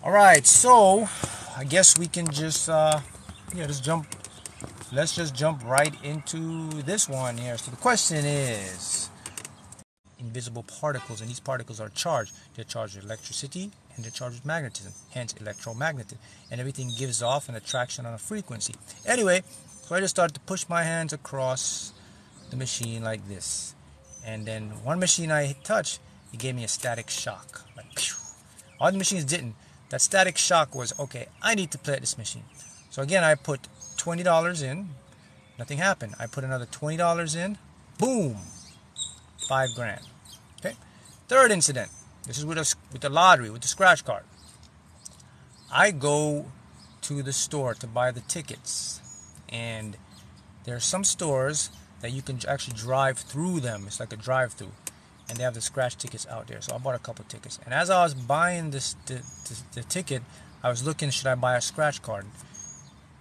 All right, so I guess we can just just jump. Let's just jump right into this one here. So the question is invisible particles, and these particles are charged. They're charged with electricity and they're charged with magnetism, hence electromagnetism. And everything gives off an attraction on a frequency. Anyway, so I just started to push my hands across the machine like this. And then one machine I touched, it gave me a static shock. Like, pew. All the machines didn't. That static shock was, okay, I need to play at this machine. So again, I put $20 in. Nothing happened. I put another $20 in. Boom. $5,000. Okay. Third incident. This is with the lottery, with the scratch card. I go to the store to buy the tickets. And there are some stores that you can actually drive through them. It's like a drive-through. And they have the scratch tickets out there. So I bought a couple tickets. And as I was buying the ticket, I was looking, should I buy a scratch card?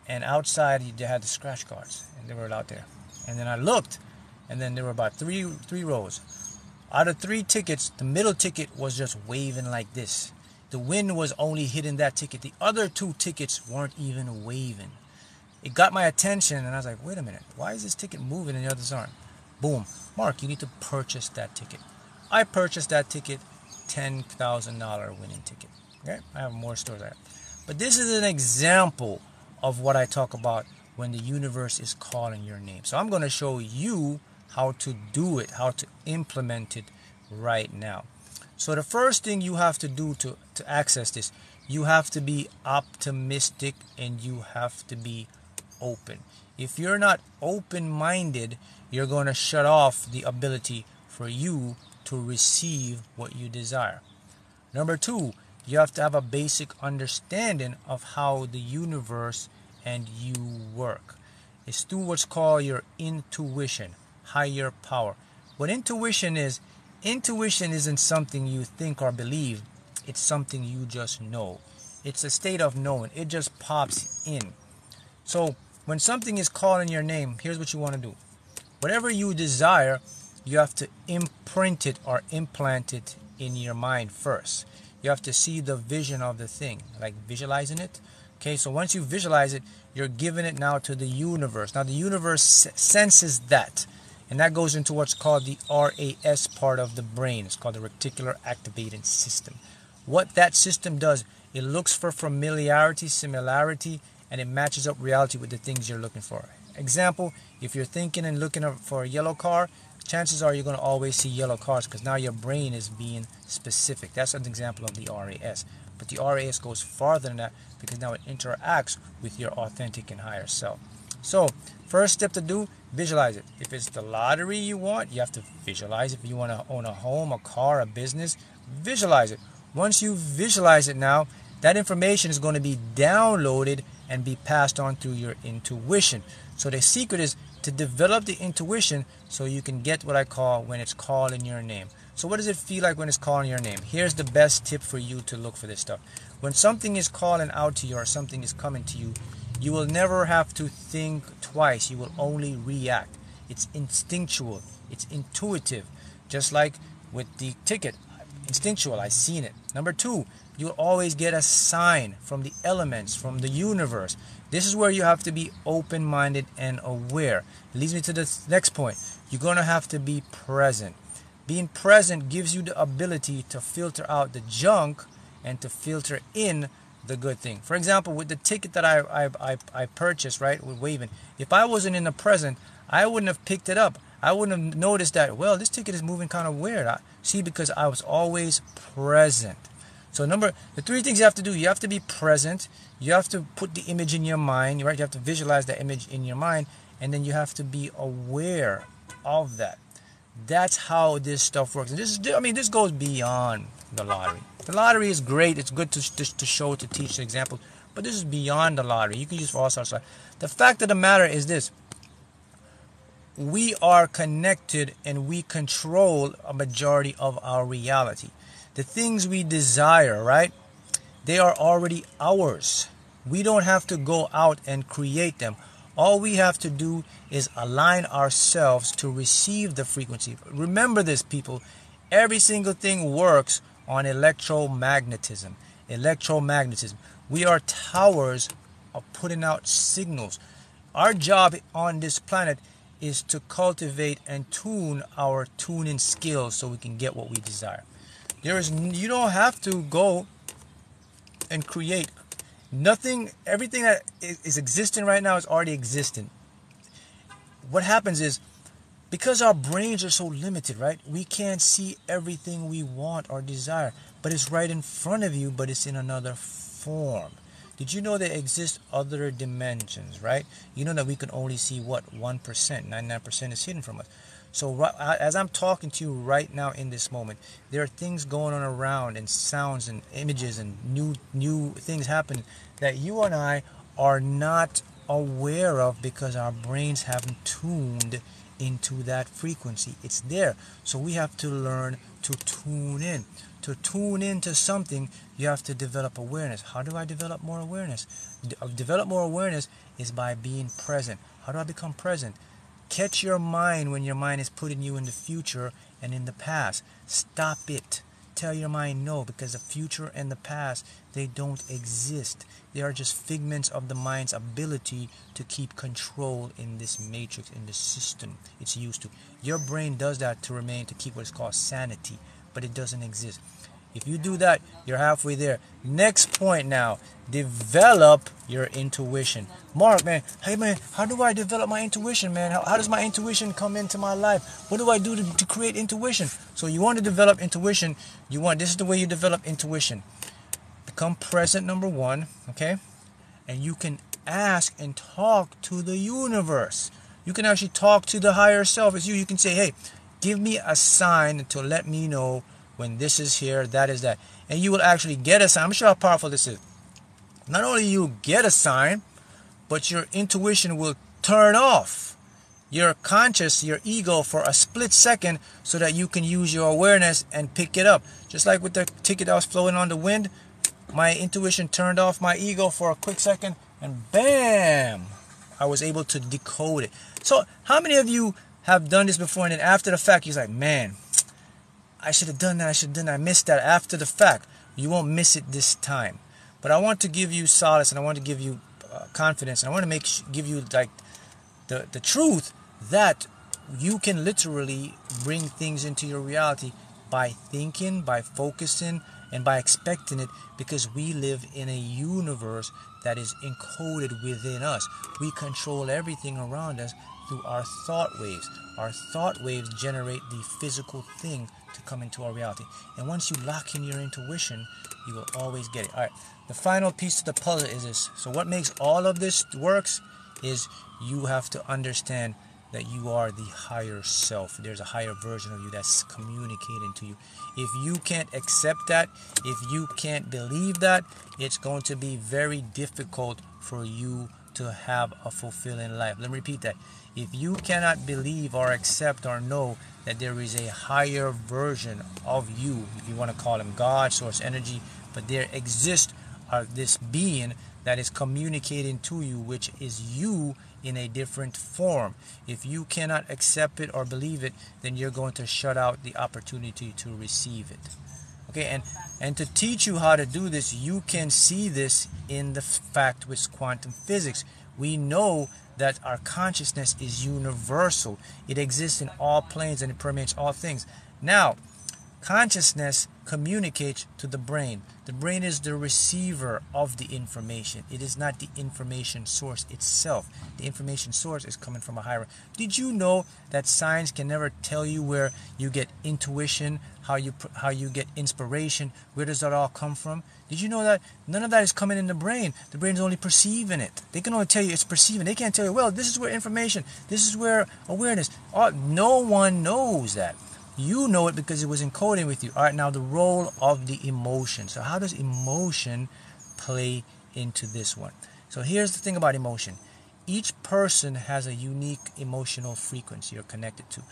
And outside they had the scratch cards, and they were out there. And then I looked, and then there were about three rows. Out of 3 tickets, the middle ticket was just waving like this. The wind was only hitting that ticket. The other 2 tickets weren't even waving. It got my attention, and I was like, wait a minute, why is this ticket moving and the others aren't? Boom. Mark, you need to purchase that ticket. I purchased that ticket, $10,000 winning ticket. Okay? I have more stores there. But this is an example of what I talk about when the universe is calling your name. So I'm going to show you how to do it, how to implement it right now. So the first thing you have to do to access this, you have to be optimistic and you have to be open. If you're not open-minded, you're going to shut off the ability for you to receive what you desire. Number 2, you have to have a basic understanding of how the universe and you work. It's through what's called your intuition, higher power. What intuition isn't something you think or believe. It's something you just know. It's a state of knowing. It just pops in. So when something is calling your name, here's what you want to do. Whatever you desire, you have to imprint it or implant it in your mind first. You have to see the vision of the thing, like visualizing it. Okay, so once you visualize it, you're giving it now to the universe. Now the universe senses that. And that goes into what's called the RAS part of the brain. It's called the reticular activating system. What that system does, it looks for familiarity, similarity, and it matches up reality with the things you're looking for. Example, if you're thinking and looking for a yellow car, chances are you're going to always see yellow cars because now your brain is being specific. That's an example of the RAS. But the RAS goes farther than that because now it interacts with your authentic and higher self. So, first step to do, visualize it. If it's the lottery you want, you have to visualize it. If you want to own a home, a car, a business, visualize it. Once you visualize it now, that information is going to be downloaded and be passed on through your intuition. So the secret is to develop the intuition so you can get what I call when it's calling your name. So what does it feel like when it's calling your name? Here's the best tip for you to look for this stuff. When something is calling out to you or something is coming to you, you will never have to think twice. You will only react. It's instinctual. It's intuitive. Just like with the ticket. Instinctual. I seen it. Number 2, you'll always get a sign from the elements, from the universe. This is where you have to be open-minded and aware. It leads me to the next point. You're going to have to be present. Being present gives you the ability to filter out the junk and to filter in the good thing. For example, with the ticket that I purchased, right, with waving, if I wasn't in the present, I wouldn't have picked it up. I wouldn't have noticed that, well, this ticket is moving kind of weird. See, because I was always present. So the 3 things you have to do, you have to be present, you have to put the image in your mind, right? You have to visualize that image in your mind, and then you have to be aware of that. That's how this stuff works. And this goes beyond the lottery. The lottery is great. It's good to show, to teach the examples, but this is beyond the lottery. You can use for all sorts of stuff. The fact of the matter is this. We are connected and we control a majority of our reality. The things we desire, right? They are already ours. We don't have to go out and create them. All we have to do is align ourselves to receive the frequency. Remember this, people. Every single thing works on electromagnetism. Electromagnetism. We are towers of putting out signals. Our job on this planet is to cultivate and tune our tuning skills so we can get what we desire. You don't have to go and create. Nothing, everything that is existing right now is already existing. What happens is, because our brains are so limited, right? We can't see everything we want or desire, but it's right in front of you, but it's in another form. Did you know there exist other dimensions, right? You know that we can only see what? 1%, 99% is hidden from us. So as I'm talking to you right now in this moment, there are things going on around, and sounds and images and new things happen that you and I are not aware of because our brains haven't tuned into that frequency. It's there. So we have to learn to tune in. To tune into something, you have to develop awareness. How do I develop more awareness? Develop more awareness is by being present. How do I become present? Catch your mind when your mind is putting you in the future and in the past. Stop it. Tell your mind no, because the future and the past, they don't exist. They are just figments of the mind's ability to keep control in this matrix, in this system it's used to. Your brain does that to keep what is called sanity, but it doesn't exist. If you do that, you're halfway there. Next point now, develop your intuition. Mark, man, hey man, how do I develop my intuition, man? How does my intuition come into my life? What do I do to create intuition? So you want to develop intuition, this is the way you develop intuition. Become present, number one, okay? And you can ask and talk to the universe. You can actually talk to the higher self. It's you. You can say, hey, give me a sign to let me know when this is here, that is that. And you will actually get a sign. I'm sure how powerful this is. Not only you get a sign, but your intuition will turn off your conscious, your ego for a split second so that you can use your awareness and pick it up. Just like with the ticket that was floating on the wind, my intuition turned off my ego for a quick second and bam, I was able to decode it. So how many of you have done this before and then after the fact you're like, man, I should have done that, I missed that after the fact. You won't miss it this time. But I want to give you solace, and I want to give you confidence, and I want to give you like the truth that you can literally bring things into your reality by thinking, by focusing, and by expecting it, because we live in a universe that is encoded within us. We control everything around us through our thought waves. Our thought waves generate the physical thing to come into our reality. And once you lock in your intuition, you will always get it. All right, the final piece of the puzzle is this. So what makes all of this works is you have to understand that you are the higher self. There's a higher version of you that's communicating to you. If you can't accept that, if you can't believe that, it's going to be very difficult for you to have a fulfilling life. Let me repeat that. If you cannot believe or accept or know that there is a higher version of you, if you want to call him God, source, energy, but there exists this being that is communicating to you, which is you in a different form. If you cannot accept it or believe it, then you're going to shut out the opportunity to receive it. Okay, and to teach you how to do this, you can see this in the fact with quantum physics. We know that our consciousness is universal. It exists in all planes and it permeates all things. Now, consciousness communicates to the brain. The brain is the receiver of the information. It is not the information source itself. The information source is coming from a higher. Did you know that science can never tell you where you get intuition, how you get inspiration? Where does that all come from? Did you know that none of that is coming in the brain? The brain is only perceiving it. They can only tell you it's perceiving. They can't tell you, well, this is where information, this is where awareness. No one knows that. You know it because it was encoding with you. All right, now the role of the emotion. So how does emotion play into this one? So here's the thing about emotion. Each person has a unique emotional frequency you're connected to.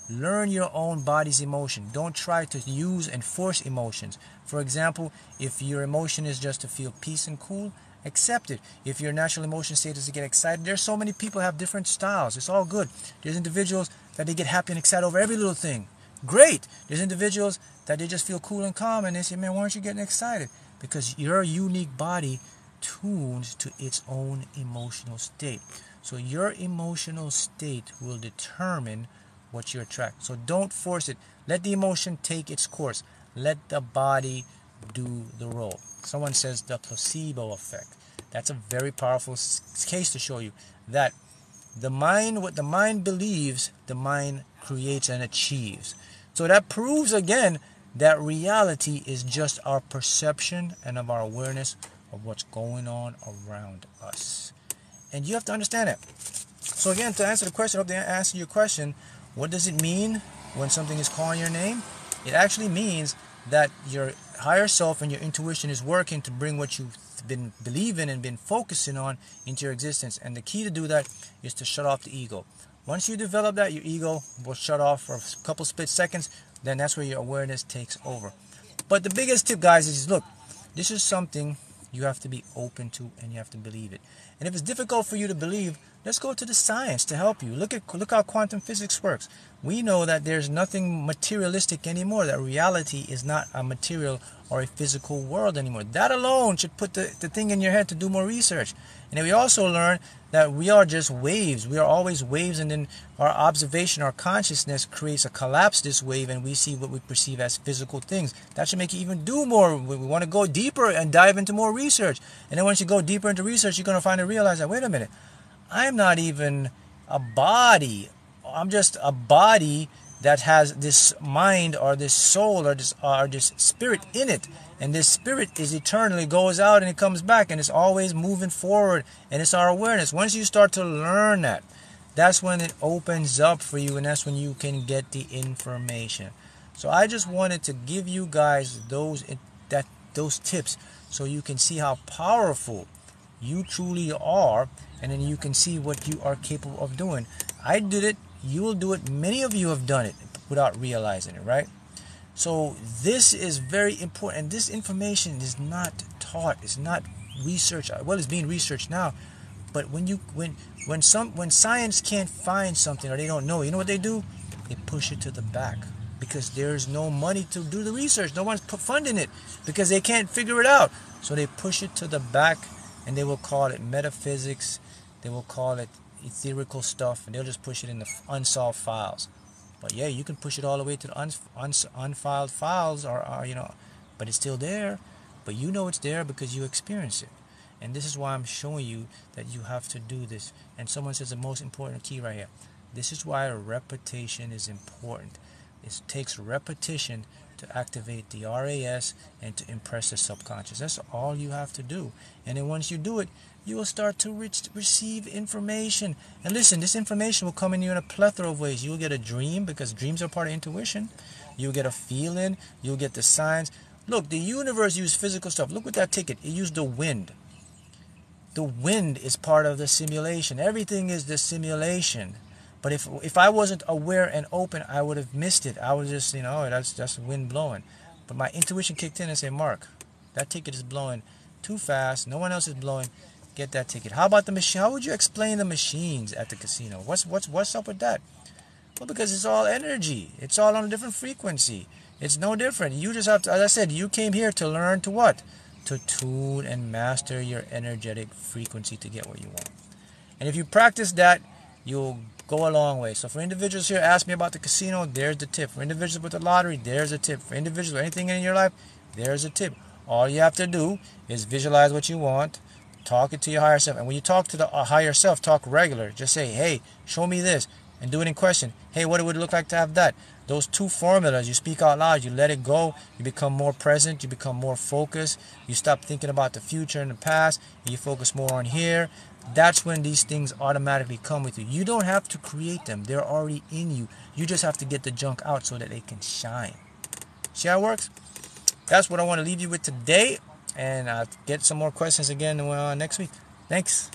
Learn your own body's emotion. Don't try to use and force emotions. For example, if your emotion is just to feel peace and cool, accept it. If your natural emotion state is to get excited, there's so many people have different styles. It's all good. There's individuals that they get happy and excited over every little thing. Great. There's individuals that they just feel cool and calm and they say, man, why aren't you getting excited? because your unique body tunes to its own emotional state. So your emotional state will determine what you attract. So don't force it. Let the emotion take its course. Let the body do the role. Someone says the placebo effect. That's a very powerful case to show you that the mind, what the mind believes, the mind creates and achieves. So that proves again that reality is just our perception and of our awareness of what's going on around us. And you have to understand that. So again, to answer the question, I hope to answer your question, what does it mean when something is calling your name? It actually means that your higher self and your intuition is working to bring what you've been believing and been focusing on into your existence. And the key to do that is to shut off the ego. Once you develop that, your ego will shut off for a couple split seconds. Then that's where your awareness takes over. But the biggest tip, guys, is look, this is something you have to be open to and you have to believe it. And if it's difficult for you to believe, let's go to the science to help you. Look how quantum physics works. We know that there's nothing materialistic anymore, that reality is not a material or a physical world anymore. That alone should put the thing in your head to do more research. And then we also learn that we are just waves. We are always waves, and then our observation, our consciousness creates a collapse this wave, and we see what we perceive as physical things. That should make you even do more. We want to go deeper and dive into more research. And then once you go deeper into research, you're going to finally realize that, wait a minute, I'm not even a body. I'm just a body that has this mind or this soul or this spirit in it. And this spirit is eternally goes out and it comes back, and it's always moving forward, and it's our awareness. Once you start to learn that, that's when it opens up for you, and that's when you can get the information. So I just wanted to give you guys those tips so you can see how powerful you truly are, and then you can see what you are capable of doing. I did it. You will do it. Many of you have done it without realizing it, right? So this is very important, and this information is not taught. It's not researched. Well, it's being researched now, but when science can't find something or they don't know, you know what they do? They push it to the back because there's no money to do the research. No one's funding it because they can't figure it out. So they push it to the back, and they will call it metaphysics. They will call it etherical stuff, and they'll just push it in the unsolved files. But yeah, you can push it all the way to the unfiled files, or but it's still there. But you know it's there because you experience it. And this is why I'm showing you that you have to do this. And someone says the most important key right here. This is why repetition is important. It takes repetition to activate the RAS and to impress the subconscious. That's all you have to do. And then once you do it, you will start to receive information. And listen, this information will come in you in a plethora of ways. You'll get a dream, because dreams are part of intuition. You'll get a feeling. You'll get the signs. Look, the universe used physical stuff. Look at that ticket. It used the wind. The wind is part of the simulation. Everything is the simulation. But if I wasn't aware and open, I would have missed it. I was just, that's just wind blowing. But my intuition kicked in and said, Mark, that ticket is blowing too fast. No one else is blowing. Get that ticket. How about the machine? How would you explain the machines at the casino? What's up with that? Well, because it's all energy. It's all on a different frequency. It's no different. You just have to, as I said, you came here to learn to what? To tune and master your energetic frequency to get what you want. And if you practice that, you'll go a long way. So for individuals here, ask me about the casino, there's the tip. For individuals with the lottery, there's a tip. For individuals with anything in your life, there's a tip. All you have to do is visualize what you want, talk it to your higher self. And when you talk to the higher self, talk regular. Just say, hey, show me this. And do it in question. Hey, what would it look like to have that? Those two formulas, you speak out loud, you let it go, you become more present, you become more focused, you stop thinking about the future and the past, and you focus more on here. That's when these things automatically come with you. You don't have to create them. They're already in you. You just have to get the junk out so that they can shine. See how it works? That's what I want to leave you with today. And I'll get some more questions again next week. Thanks.